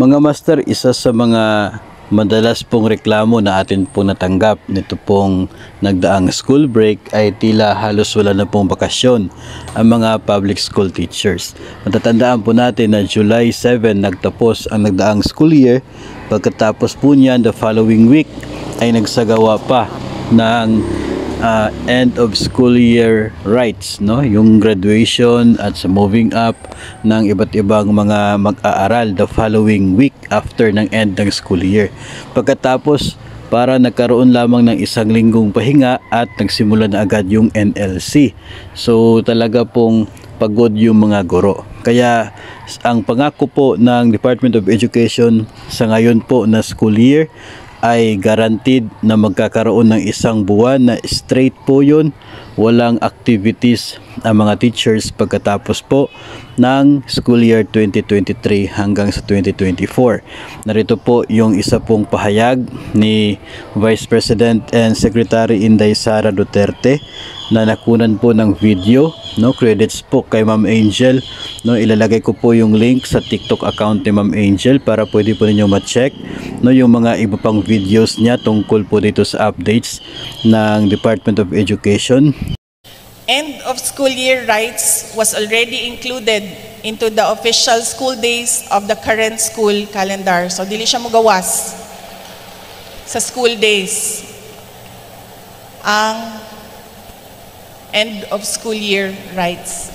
Mga master, isa sa mga madalas pong reklamo na atin pong natanggap nito pong nagdaang school break ay tila halos wala na pong bakasyon ang mga public school teachers. Matatandaan po natin na July 7 nagtapos ang nagdaang school year. Pagkatapos po niyan, the following week ay nagsagawa pa ng end of school year rites, no? Yung graduation at sa moving up ng iba't ibang mga mag-aaral the following week after ng end ng school year. Pagkatapos, para nagkaroon lamang ng isang linggong pahinga at nagsimula na agad yung NLC. So talaga pong pagod yung mga guro. Kaya ang pangako po ng Department of Education sa ngayon po na school year ay guaranteed na magkakaroon ng isang buwan na straight po yun, walang activities ang mga teachers pagkatapos po ng school year 2023 hanggang sa 2024. Narito po yung isa pong pahayag ni Vice President and Secretary Inday Sara Duterte na nakunan po ng video, no? Credits po kay Ma'am Angel, no? Ilalagay ko po yung link sa TikTok account ni Ma'am Angel para pwede po ninyo ma-check, no, yung mga iba pang videos niya tungkol po dito sa updates ng Department of Education. End of school year rights was already included into the official school days of the current school calendar. So dili siya mogawas sa school days ang end of school year rights.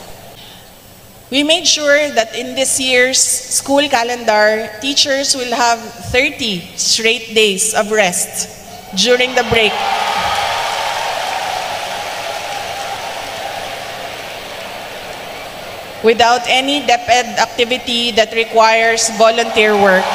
We made sure that in this year's school calendar, teachers will have 30 straight days of rest during the break. Without any DepEd activity that requires volunteer work.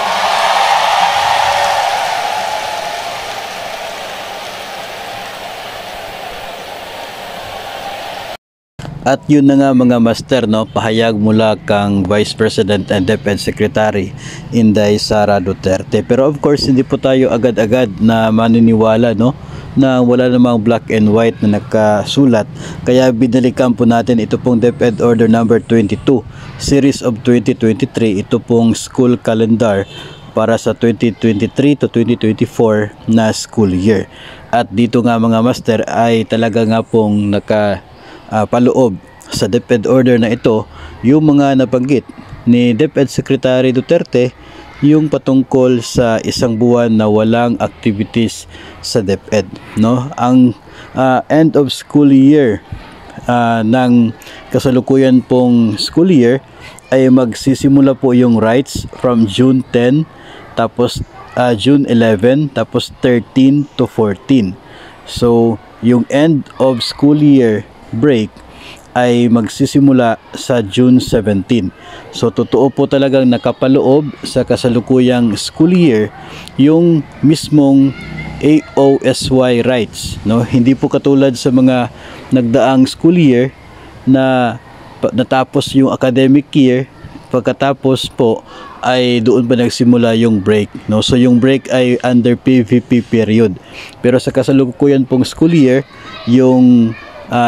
At yun na nga mga master, no, pahayag mula kang Vice President and DepEd Secretary Inday Sara Duterte. Pero of course hindi po tayo agad-agad na maniniwala, no, na wala namang black and white na nakasulat. Kaya binalikan po natin ito pong DepEd Order number 22 Series of 2023. Ito pong school calendar para sa 2023 to 2024 na school year. At dito nga mga master ay talaga nga pong paloob sa DepEd order na ito yung mga nabanggit ni DepEd Secretary Duterte, yung patungkol sa isang buwan na walang activities sa DepEd, no? Ang end of school year ng kasalukuyan pong school year ay magsisimula po yung rights from June 10, tapos June 11, tapos 13 to 14. So yung end of school year break ay magsisimula sa June 17. So totoo po talagang nakapaloob sa kasalukuyang school year yung mismong AOSY rights, no? Hindi po katulad sa mga nagdaang school year na natapos yung academic year, pagkatapos po ay doon pa nagsimula yung break, no? So yung break ay under PVP period. Pero sa kasalukuyan pong school year, yung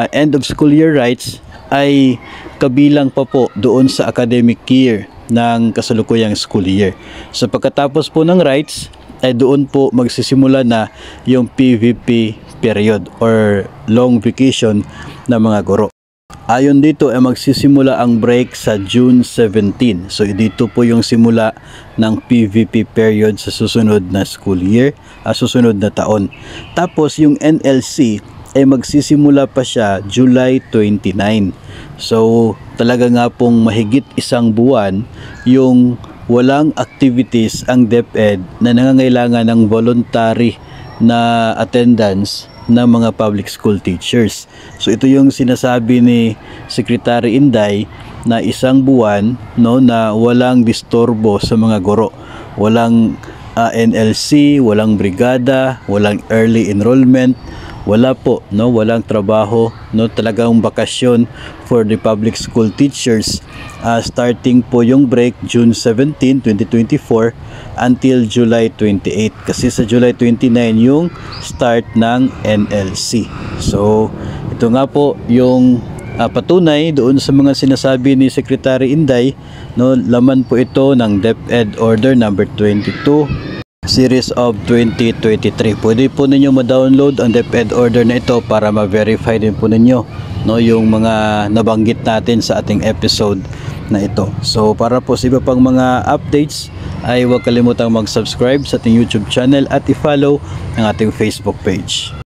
end of school year rights ay kabilang pa po doon sa academic year ng kasalukuyang school year. So pagkatapos po ng rights ay doon po magsisimula na yung PVP period or long vacation ng mga guro. Ayon dito ay magsisimula ang break sa June 17. So dito po yung simula ng PVP period sa susunod na school year, susunod na taon. Tapos yung NLC ay magsisimula pa siya July 29. So talaga nga pong mahigit isang buwan yung walang activities ang DepEd na nangangailangan ng voluntary na attendance ng mga public school teachers. So ito yung sinasabi ni Secretary Inday na isang buwan, no, na walang disturbo sa mga guro. Walang NLC, walang brigada, walang early enrollment, wala po, no, walang trabaho, no, talagang bakasyon for the public school teachers. Starting po yung break June 17, 2024 until July 28 kasi sa July 29 yung start ng NLC. So ito nga po yung patunay doon sa mga sinasabi ni Secretary Inday, no, laman po ito ng DepEd Order number 22 Series of 2023. Pwede po ninyo ma-download ang DepEd order na ito para ma-verify din po ninyo, no, yung mga nabanggit natin sa ating episode na ito. So para po sa iba pang mga updates ay huwag kalimutang mag-subscribe sa ating YouTube channel at i-follow ang ating Facebook page.